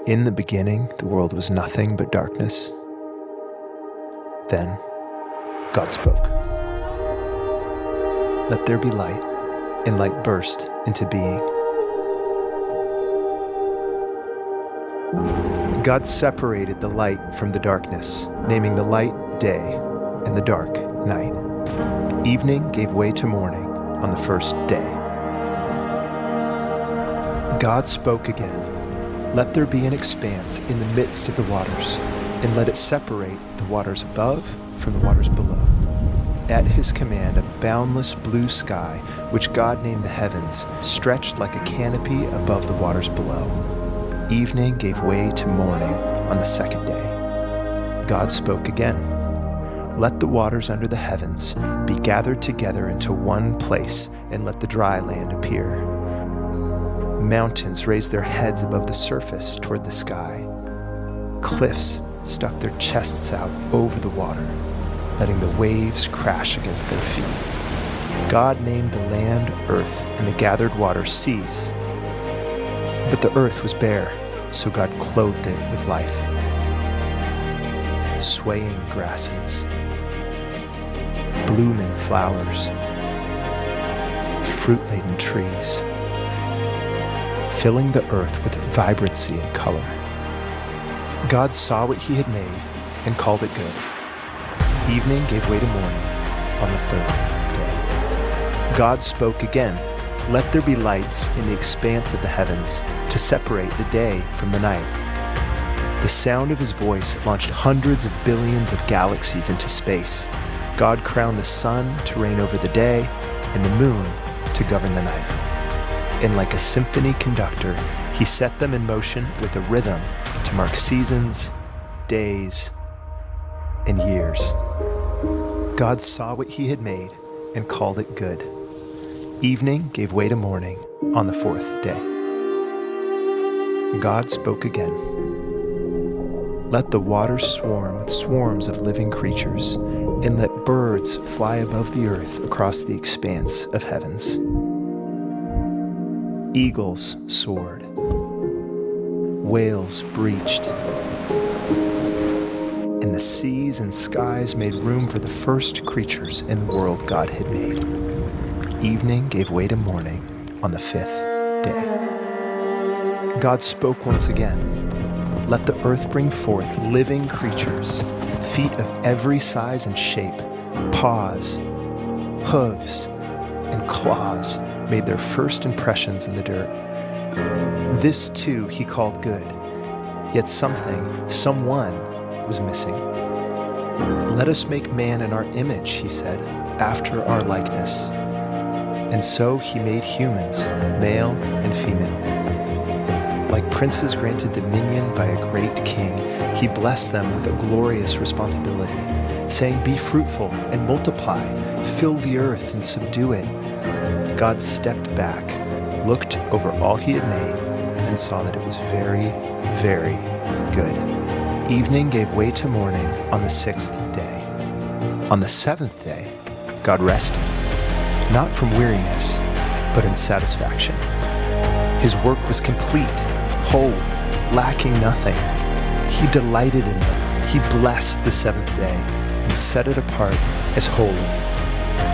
In the beginning, the world was nothing but darkness. Then, God spoke. Let there be light, and light burst into being. God separated the light from the darkness, naming the light day and the dark night. Evening gave way to morning on the first day. God spoke again. Let there be an expanse in the midst of the waters, and let it separate the waters above from the waters below. At his command, a boundless blue sky, which God named the heavens, stretched like a canopy above the waters below. Evening gave way to morning on the second day. God spoke again. Let the waters under the heavens be gathered together into one place, and let the dry land appear. Mountains raised their heads above the surface toward the sky. Cliffs stuck their chests out over the water, letting the waves crash against their feet. God named the land earth and the gathered water seas. But the earth was bare, so God clothed it with life. Swaying grasses, blooming flowers, fruit-laden trees, filling the earth with vibrancy and color. God saw what he had made and called it good. Evening gave way to morning on the third day. God spoke again. Let there be lights in the expanse of the heavens to separate the day from the night. The sound of his voice launched hundreds of billions of galaxies into space. God crowned the sun to reign over the day and the moon to govern the night. And like a symphony conductor, he set them in motion with a rhythm to mark seasons, days, and years. God saw what he had made and called it good. Evening gave way to morning on the fourth day. God spoke again. Let the waters swarm with swarms of living creatures, and let birds fly above the earth across the expanse of heavens. Eagles soared. Whales breached. And the seas and skies made room for the first creatures in the world God had made. Evening gave way to morning on the fifth day. God spoke once again. Let the earth bring forth living creatures, feet of every size and shape, paws, hooves, and claws made their first impressions in the dirt. This too he called good. Yet someone was missing. Let us make man in our image, he said, after our likeness. And so he made humans, male and female. Like princes granted dominion by a great king, he blessed them with a glorious responsibility, saying, "Be fruitful and multiply, fill the earth and subdue it." God stepped back, looked over all he had made, and saw that it was very, very good. Evening gave way to morning on the sixth day. On the seventh day, God rested, not from weariness, but in satisfaction. His work was complete, whole, lacking nothing. He delighted in it. He blessed the seventh day and set it apart as holy,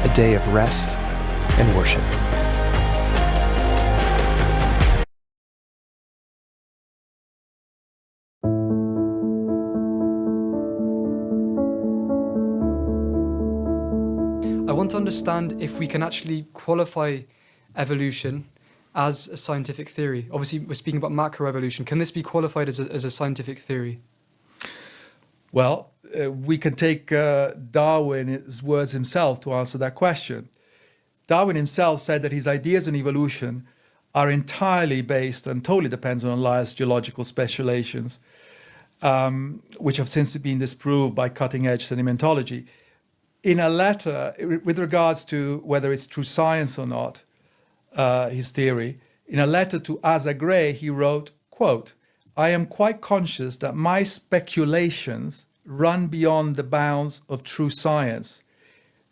a day of rest and worship. I want to understand if we can actually qualify evolution as a scientific theory. Obviously, we're speaking about macroevolution. Can this be qualified as a scientific theory? Well, we can take Darwin's words himself to answer that question. Darwin himself said that his ideas on evolution are entirely based and totally depends on Elias' geological speculations, which have since been disproved by cutting-edge sedimentology. In a letter, with regards to whether it's true science or not, his theory, in a letter to Asa Gray, he wrote, quote, "I am quite conscious that my speculations run beyond the bounds of true science.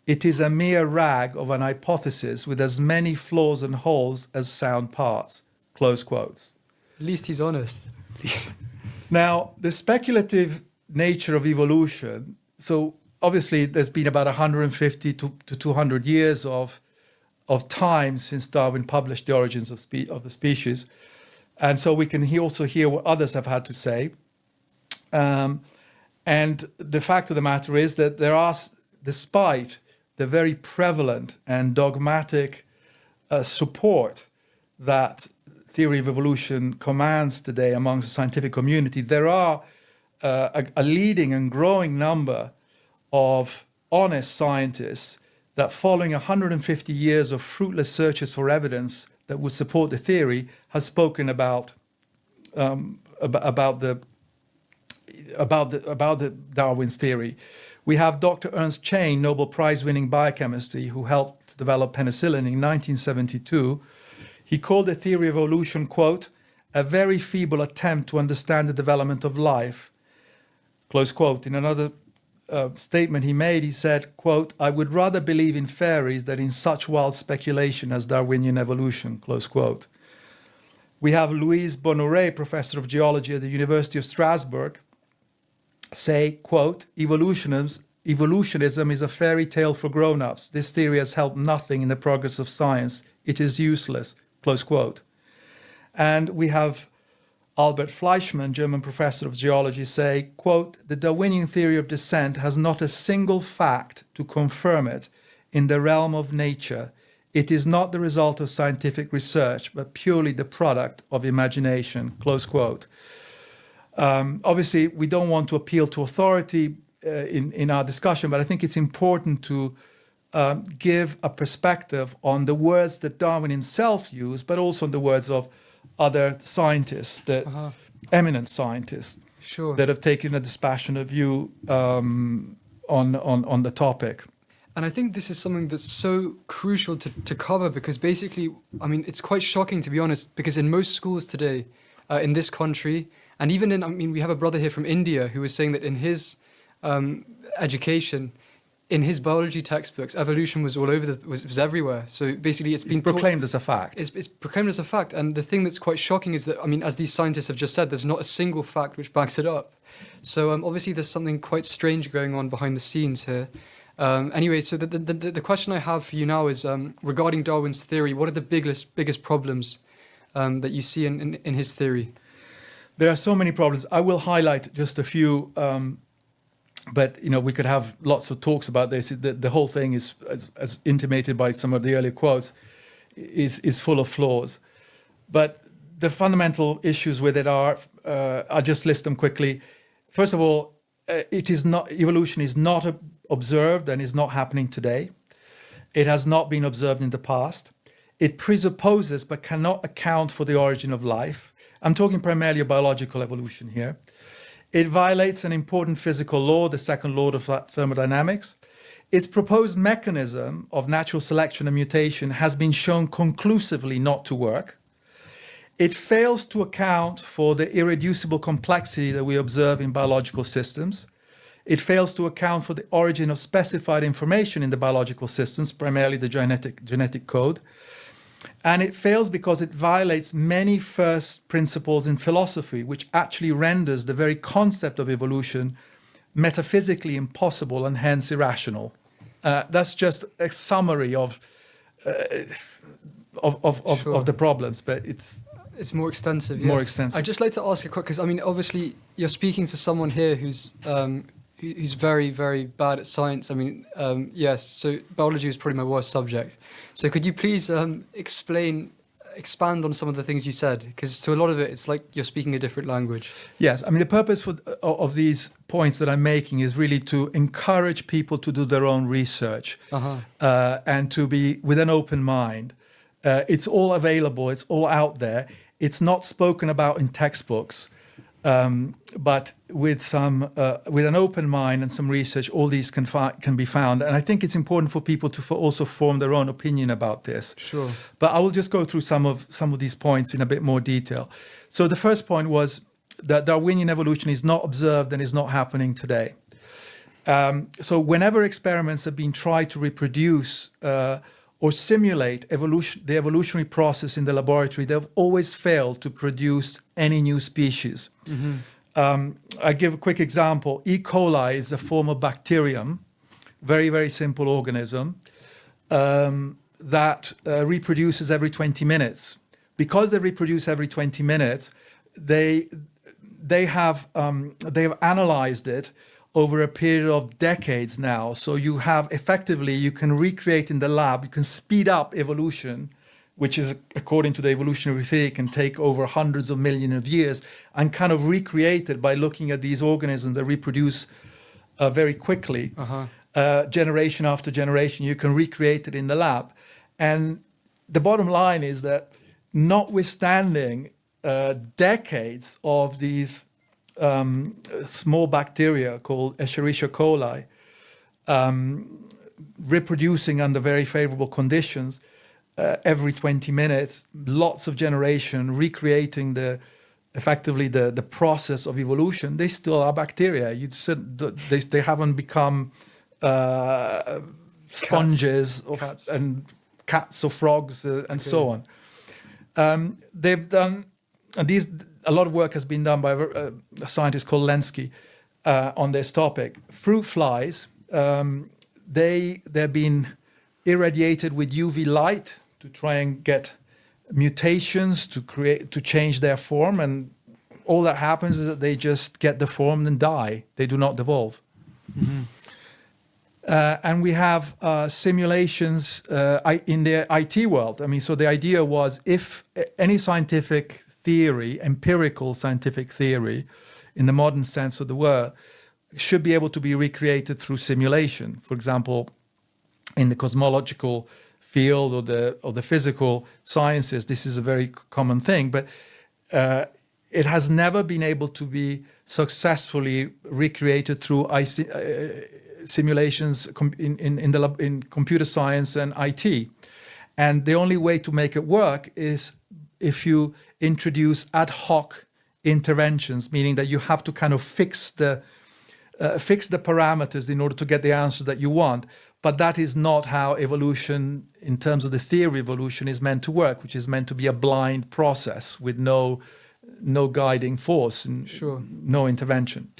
It is a mere rag of an hypothesis with as many flaws and holes as sound parts." Close quotes. At least he's honest. Now, the speculative nature of evolution, so obviously there's been about 150 to 200 years of time since Darwin published The Origins of the Species. And so we can also hear what others have had to say. And the fact of the matter is that there are, despite the very prevalent and dogmatic support that theory of evolution commands today amongst the scientific community, there are a leading and growing number of honest scientists that, following 150 years of fruitless searches for evidence that would support the theory, has spoken about the Darwin's theory. We have Dr. Ernst Chain, Nobel Prize-winning biochemistry, who helped develop penicillin in 1972. He called the theory of evolution, quote, "a very feeble attempt to understand the development of life," close quote. In another statement he made, he said, quote, "I would rather believe in fairies than in such wild speculation as Darwinian evolution," close quote. We have Louise Bonouret, professor of geology at the University of Strasbourg, say, quote, evolutionism is a fairy tale for grown-ups. This theory has helped nothing in the progress of science. It is useless, close quote. And we have Albert Fleischmann, German professor of geology, say, quote, "the Darwinian theory of descent has not a single fact to confirm it in the realm of nature. It is not the result of scientific research, but purely the product of imagination," close quote. Obviously, we don't want to appeal to authority in our discussion, but I think it's important to give a perspective on the words that Darwin himself used, but also on the words of other scientists, eminent scientists, Sure. that have taken a dispassionate view on the topic. And I think this is something that's so crucial to cover, because basically, I mean, it's quite shocking, to be honest, because in most schools today, in this country, and even in, I mean, we have a brother here from India who was saying that in his education, in his biology textbooks, evolution was all over, was everywhere. So basically it's been proclaimed as a fact. It's proclaimed as a fact. And the thing that's quite shocking is that, I mean, as these scientists have just said, there's not a single fact which backs it up. So obviously there's something quite strange going on behind the scenes here. Anyway, so the question I have for you now is regarding Darwin's theory. What are the biggest problems that you see in his theory? There are so many problems. I will highlight just a few, but we could have lots of talks about this. The whole thing is, as intimated by some of the earlier quotes, is full of flaws. But the fundamental issues with it are, I'll just list them quickly. First of all, evolution is not observed and is not happening today. It has not been observed in the past. It presupposes but cannot account for the origin of life. I'm talking primarily of biological evolution here. It violates an important physical law, the second law of thermodynamics. Its proposed mechanism of natural selection and mutation has been shown conclusively not to work. It fails to account for the irreducible complexity that we observe in biological systems. It fails to account for the origin of specified information in the biological systems, primarily the genetic code. And it fails because it violates many first principles in philosophy, which actually renders the very concept of evolution metaphysically impossible and hence irrational. That's just a summary of the problems, but it's more extensive. Yeah. More extensive. I'd just like to ask a quick, because I mean, obviously, you're speaking to someone here who's very, very bad at science. I mean, yes, so biology is probably my worst subject. So could you please expand on some of the things you said? Because to a lot of it, it's like you're speaking a different language. Yes, I mean, the purpose of these points that I'm making is really to encourage people to do their own research and to be with an open mind. It's all available, it's all out there. It's not spoken about in textbooks. But with an open mind and some research, all these can be found. And I think it's important for people to also form their own opinion about this. Sure. But I will just go through some of these points in a bit more detail. So the first point was that Darwinian evolution is not observed and is not happening today. So whenever experiments have been tried to reproduce or simulate the evolutionary process in the laboratory, they've always failed to produce any new species. Mm-hmm. I give a quick example. E. coli is a form of bacterium, very, very simple organism, that reproduces every 20 minutes. Because they reproduce every 20 minutes, they have analyzed it over a period of decades now. So you can recreate in the lab, you can speed up evolution, which is, according to the evolutionary theory, can take over hundreds of millions of years, and kind of recreate it by looking at these organisms that reproduce very quickly, generation after generation. You can recreate it in the lab. And the bottom line is that, notwithstanding decades of these small bacteria called Escherichia coli reproducing under very favorable conditions, every 20 minutes, lots of generation, recreating effectively the process of evolution, they still are bacteria. They haven't become sponges and cats or frogs and so on. They've done, and a lot of work has been done by a scientist called Lenski on this topic. Fruit flies, they've been irradiated with UV light to try and get mutations to change their form, and all that happens is that they just get deformed and die. They do not devolve. Mm-hmm. And we have simulations in the IT world. I mean, so the idea was, if any scientific theory, empirical scientific theory, in the modern sense of the word, should be able to be recreated through simulation. For example, in the cosmological field or the physical sciences, this is a very common thing, but it has never been able to be successfully recreated through simulations in computer science and IT. And the only way to make it work is if you introduce ad hoc interventions, meaning that you have to kind of fix the parameters in order to get the answer that you want. But that is not how evolution, in terms of the theory of evolution, is meant to work, which is meant to be a blind process with no guiding force and no intervention.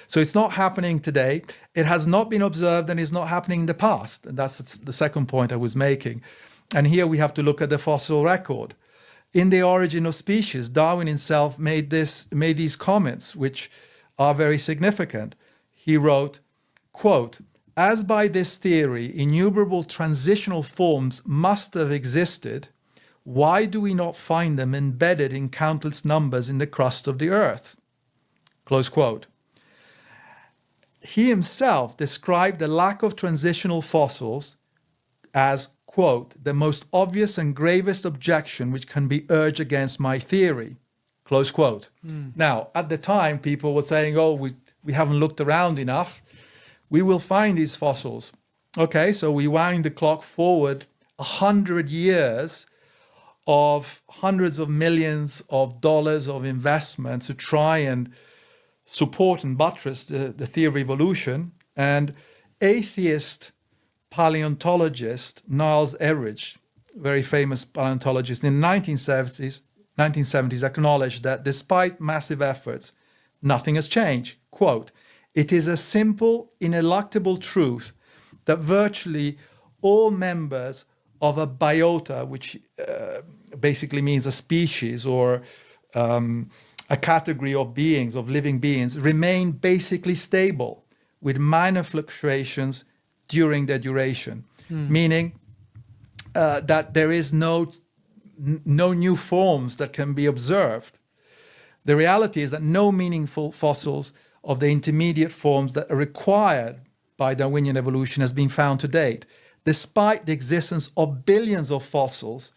So it's not happening today. It has not been observed and is not happening in the past. And that's the second point I was making. And here we have to look at the fossil record. In The Origin of Species, Darwin himself made these comments, which are very significant. He wrote, quote, "As by this theory, innumerable transitional forms must have existed, why do we not find them embedded in countless numbers in the crust of the earth?" Close quote. He himself described the lack of transitional fossils as, quote, "the most obvious and gravest objection which can be urged against my theory," close quote. Now, at the time, people were saying, oh, we haven't looked around enough. We will find these fossils. Okay, so we wind the clock forward 100 years of hundreds of millions of dollars of investment to try and support and buttress the theory of evolution. And atheist paleontologist Niles Ehrlich, very famous paleontologist, in the 1970s acknowledged that despite massive efforts, nothing has changed. Quote, "It is a simple, ineluctable truth that virtually all members of a biota," which basically means a species or a category of beings, of living beings, remain basically stable with minor fluctuations during their duration, meaning that there is no new forms that can be observed. The reality is that no meaningful fossils of the intermediate forms that are required by Darwinian evolution has been found to date. Despite the existence of billions of fossils,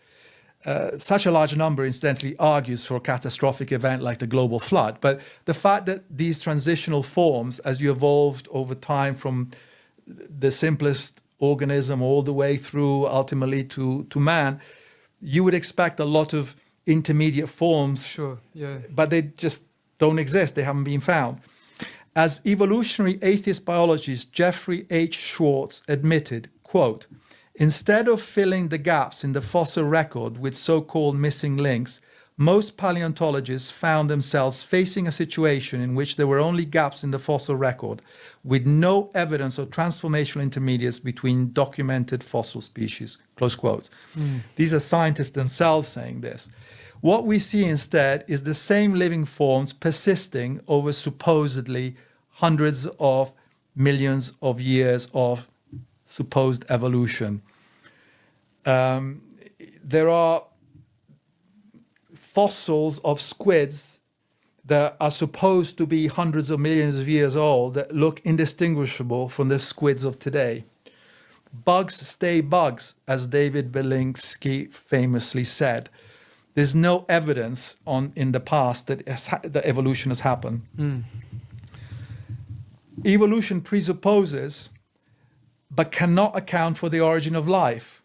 such a large number, incidentally, argues for a catastrophic event like the global flood. But the fact that these transitional forms, as you evolved over time from the simplest organism all the way through ultimately to man, you would expect a lot of intermediate forms, Sure, yeah. but they just don't exist. They haven't been found. As evolutionary atheist biologist Jeffrey H. Schwartz admitted, quote, "Instead of filling the gaps in the fossil record with so-called missing links, most paleontologists found themselves facing a situation in which there were only gaps in the fossil record, with no evidence of transformational intermediates between documented fossil species, close quotes. These are scientists themselves saying this. What we see instead is the same living forms persisting over supposedly hundreds of millions of years of supposed evolution. There are fossils of squids that are supposed to be hundreds of millions of years old that look indistinguishable from the squids of today. Bugs stay bugs, as David Belinsky famously said. There's no evidence in the past that evolution has happened. Evolution presupposes, but cannot account for the origin of life.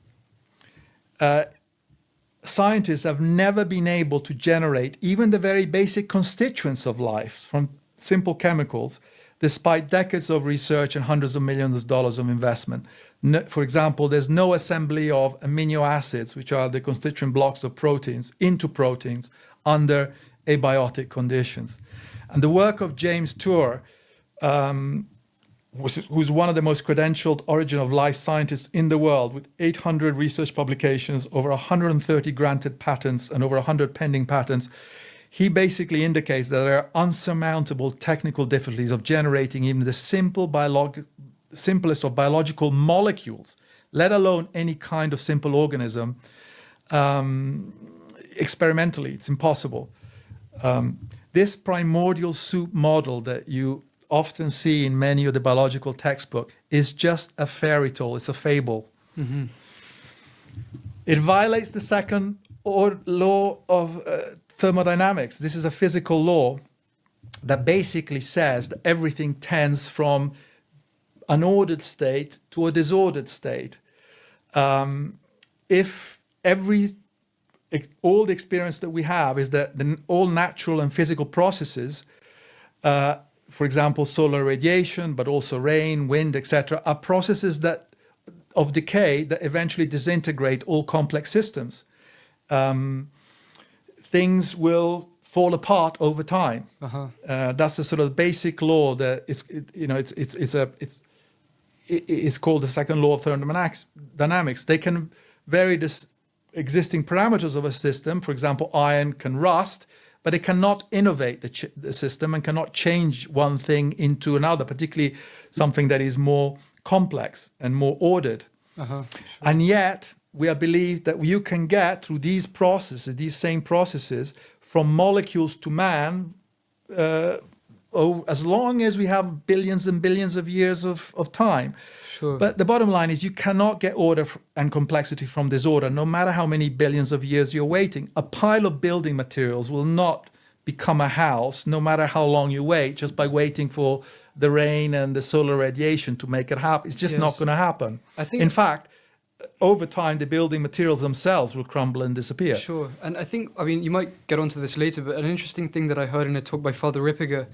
Scientists have never been able to generate even the very basic constituents of life from simple chemicals, despite decades of research and hundreds of millions of dollars of investment. For example, there's no assembly of amino acids, which are the constituent blocks of proteins, into proteins under abiotic conditions. And the work of James Tour, who's one of the most credentialed origin of life scientists in the world, with 800 research publications, over 130 granted patents, and over 100 pending patents, he basically indicates that there are unsurmountable technical difficulties of generating even the simplest of biological molecules, let alone any kind of simple organism. Experimentally, it's impossible. This primordial soup model that you often see in many of the biological textbooks is just a fairy tale, it's a fable. Mm-hmm. It violates the second law of thermodynamics. This is a physical law that basically says that everything tends from an ordered state to a disordered state. If all the experience that we have is that all natural and physical processes, for example, solar radiation, but also rain, wind, etc., are processes of decay that eventually disintegrate all complex systems. Things will fall apart over time. That's the sort of basic law that it's called the second law of thermodynamics. They can vary the existing parameters of a system. For example, iron can rust, but it cannot innovate the system and cannot change one thing into another, particularly something that is more complex and more ordered. Sure. And yet, we are believed that you can get through these processes, these same processes, from molecules to man, as long as we have billions and billions of years of time. Sure. But the bottom line is you cannot get order and complexity from disorder, no matter how many billions of years you're waiting. A pile of building materials will not become a house, no matter how long you wait, just by waiting for the rain and the solar radiation to make it happen. It's just not going to happen. In fact, over time, the building materials themselves will crumble and disappear. Sure. And you might get onto this later, but an interesting thing that I heard in a talk by Father Rippiger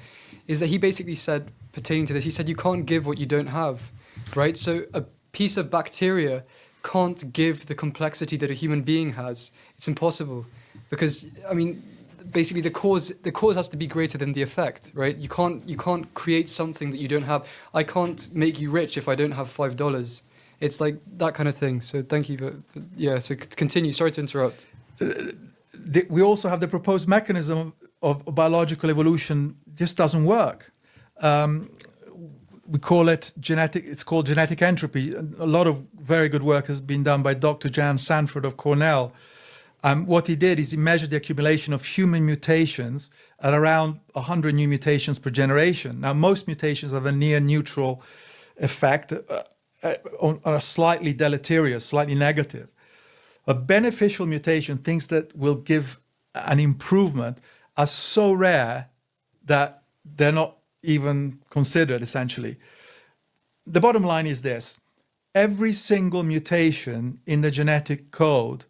is that he basically said, pertaining to this, he said, you can't give what you don't have, right? So a piece of bacteria can't give the complexity that a human being has. It's impossible because, basically the cause has to be greater than the effect, right? You can't create something that you don't have. I can't make you rich if I don't have $5. It's like that kind of thing. So thank you. So continue. Sorry to interrupt. We also have the proposed mechanism of biological evolution just doesn't work. We call it it's called genetic entropy. A lot of very good work has been done by Dr. Jan Sanford of Cornell. What he did is he measured the accumulation of human mutations at around 100 new mutations per generation. Now, most mutations have a near neutral effect, are slightly deleterious, slightly negative. A beneficial mutation, things that will give an improvement, are so rare that they're not even considered, essentially. The bottom line is this. Every single mutation in the genetic code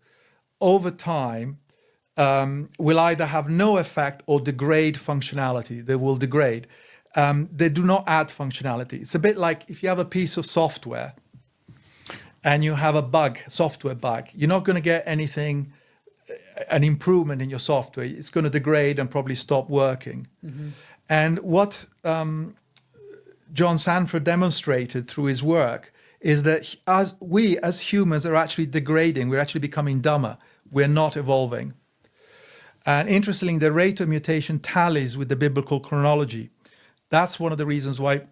over time will either have no effect or degrade functionality. They will degrade. They do not add functionality. It's a bit like if you have a piece of software and you have a software bug, you're not going to get anything an improvement in your software. It's going to degrade and probably stop working. And what John Sanford demonstrated through his work is that we as humans are actually degrading. We're actually becoming dumber. We're not evolving. And interestingly, the rate of mutation tallies with the biblical chronology. That's one of the reasons why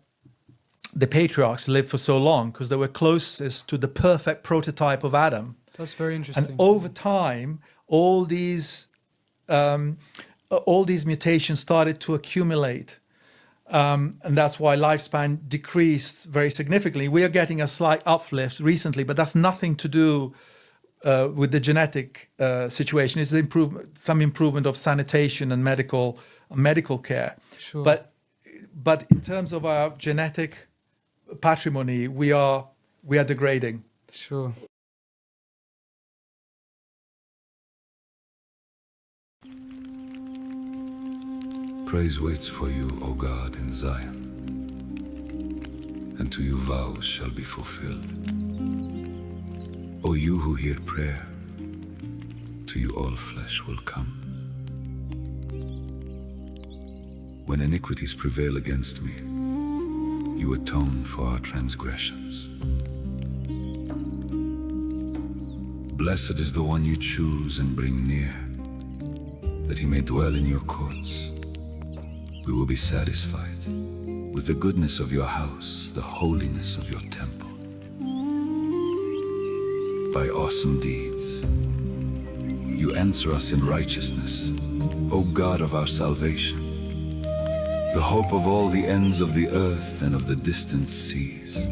the patriarchs lived for so long, because they were closest to the perfect prototype of Adam. That's very interesting. And over time, all these mutations started to accumulate. And that's why lifespan decreased very significantly. We are getting a slight uplift recently, but that's nothing to do with the genetic situation. It's some improvement of sanitation and medical care. Sure. But in terms of our genetic patrimony, we are degrading. Sure. Praise waits for you, O God, in Zion, and to you vows shall be fulfilled. O you who hear prayer, to you all flesh will come. When iniquities prevail against me, you atone for our transgressions. Blessed is the one you choose and bring near, that he may dwell in your courts. We will be satisfied with the goodness of your house, the holiness of your temple. By awesome deeds, you answer us in righteousness, O God of our salvation, the hope of all the ends of the earth and of the distant seas.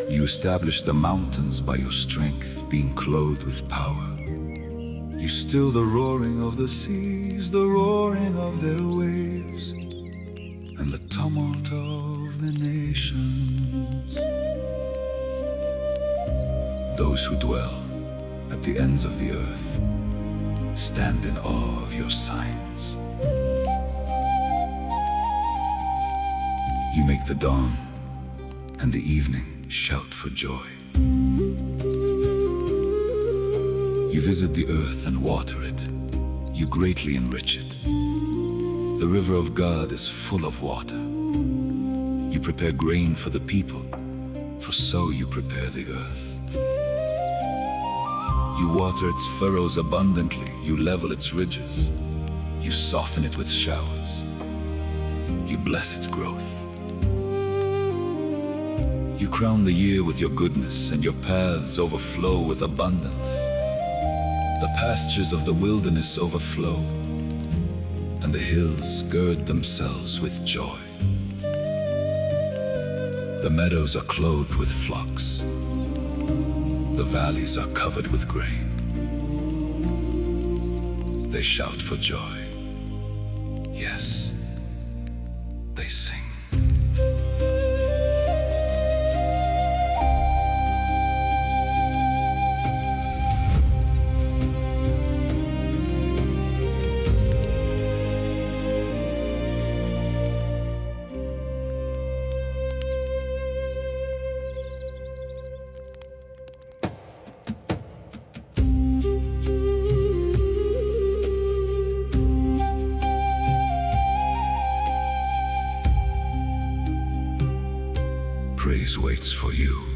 You establish the mountains by your strength, being clothed with power. You still the roaring of the seas, the roaring of their waves, and the tumult of the nations. Those who dwell at the ends of the earth stand in awe of your signs. You make the dawn and the evening shout for joy. You visit the earth and water it. You greatly enrich it. The river of God is full of water. You prepare grain for the people, for so you prepare the earth. You water its furrows abundantly. You level its ridges. You soften it with showers. You bless its growth. You crown the year with your goodness, and your paths overflow with abundance. The pastures of the wilderness overflow, and the hills gird themselves with joy. The meadows are clothed with flocks. The valleys are covered with grain. They shout for joy. Yes, they sing. Praise waits for you